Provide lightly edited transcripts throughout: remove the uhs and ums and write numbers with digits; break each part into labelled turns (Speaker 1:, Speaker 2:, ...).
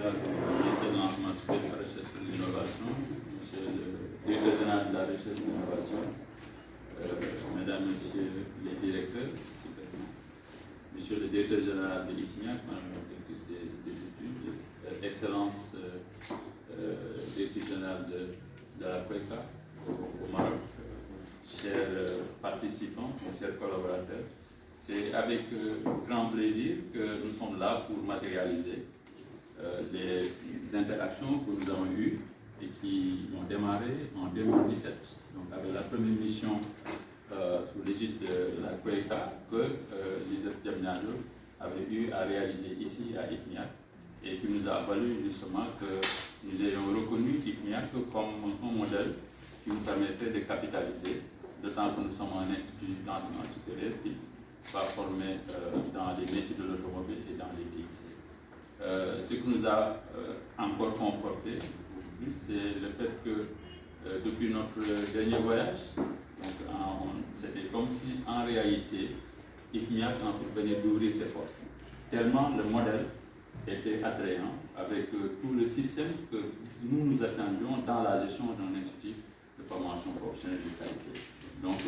Speaker 1: déjà le ministre de l'Enseignement supérieur de la Recherche et de l'Innovation, monsieur le directeur général de la Recherche et de l'Innovation, mesdames, messieurs les directeurs, monsieur le directeur général de l'IFNIAC, madame la directrice des études, excellence directrice générale de la COECA au Maroc, chers participants, chers collaborateurs. C'est avec grand plaisir que nous sommes là pour matérialiser les interactions que nous avons eues et qui ont démarré en 2017, donc avec la première mission sous l'égide de la COECA que l'ISEP Diamniadio avait eu à réaliser ici à IFNIAC et qui nous a valu justement que nous ayons reconnu IFNIAC comme un modèle qui nous permettrait de capitaliser, d'autant que nous sommes un institut d'enseignement supérieur qui va former dans les métiers de l'automobile et dans les TIC. Ce qui nous a encore conforté aujourd'hui, c'est le fait que depuis notre dernier voyage, c'était comme si en réalité IFNIAC en fait venait d'ouvrir ses portes. Tellement le modèle était attrayant avec tout le système que nous attendions dans la gestion d'un institut de formation professionnelle de qualité. Donc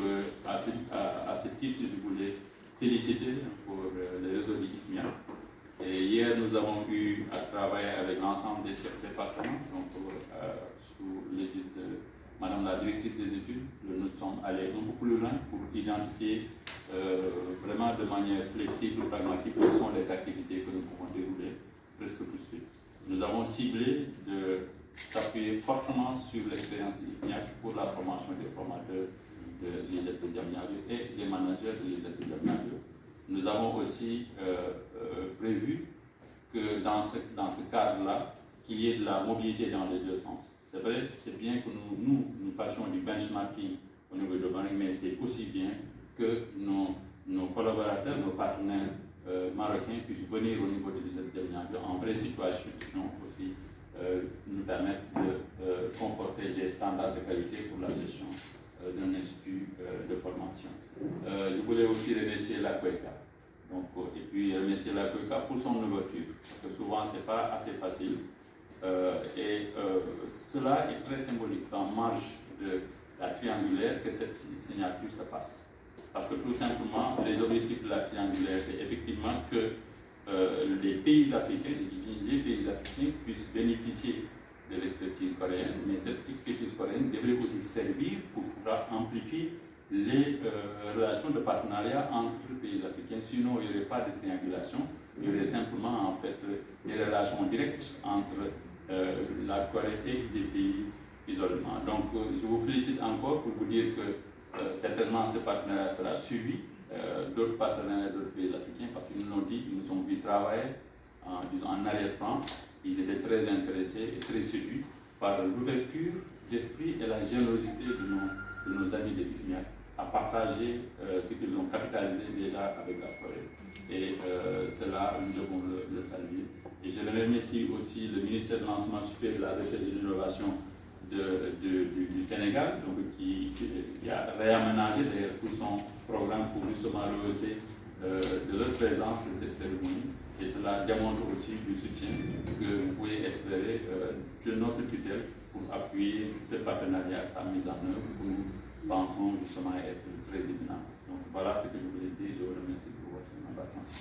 Speaker 1: à ce titre, je voulais féliciter pour les réseaux de l'IFNIAC. Et hier, nous avons eu à travailler avec l'ensemble des chefs de département, donc sous l'égide de Madame la directrice des études. Nous sommes allés un peu plus loin pour identifier vraiment de manière flexible, pragmatique, quelles sont les activités que nous pouvons dérouler presque tout de suite. Nous avons ciblé de s'appuyer fortement sur l'expérience de l'IFNIAC pour la formation des formateurs de l'ISEP de Diamniadio et des managers de l'ISEP de Diamniadio. Nous avons aussi prévu que dans ce cadre-là, qu'il y ait de la mobilité dans les deux sens. C'est vrai, c'est bien que nous fassions du benchmarking au niveau de Maroc, mais c'est aussi bien que nos collaborateurs, nos partenaires marocains puissent venir au niveau de l'ISEP de Diamniadio en vraie situation aussi, nous permettre de conforter les standards de qualité pour la gestion d'un institut de formation. Je voulais aussi remercier la COECA. Et puis remercier la COECA pour son ouverture, parce que souvent ce n'est pas assez facile. Cela est très symbolique en marge de la triangulaire que cette signature se fasse. Parce que tout simplement, les objectifs de la triangulaire, c'est effectivement que les pays africains, je dis bien les pays africains, puissent bénéficier de l'expertise coréenne, mais cette expertise coréenne devrait aussi servir pour pouvoir amplifier les relations de partenariat entre les pays africains. Sinon, il n'y aurait pas de triangulation, il y aurait simplement en fait des relations directes entre la Corée et les pays isolement. Donc, je vous félicite encore pour vous dire que certainement ce partenariat sera suivi d'autres partenaires d'autres pays africains parce qu'ils nous l'ont dit, ils nous ont vu travailler en arrière-plan. Ils étaient très intéressés et très séduits par l'ouverture d'esprit et la générosité de nos amis de l'IFNIAC à partager ce qu'ils ont capitalisé déjà avec la Corée. Et cela, nous devons le saluer. Et je remercie aussi le ministère de l'Enseignement supérieur de la Recherche et de l'Innovation du Sénégal, donc, qui a réaménagé tout son programme pour justement rehausser de leur présence à cette cérémonie. Et cela démontre aussi du soutien que vous pouvez espérer de notre tutelle pour appuyer ce partenariat, sa mise en œuvre, que nous pensons justement être très éminent. Donc voilà ce que je voulais dire. Je vous remercie pour votre attention.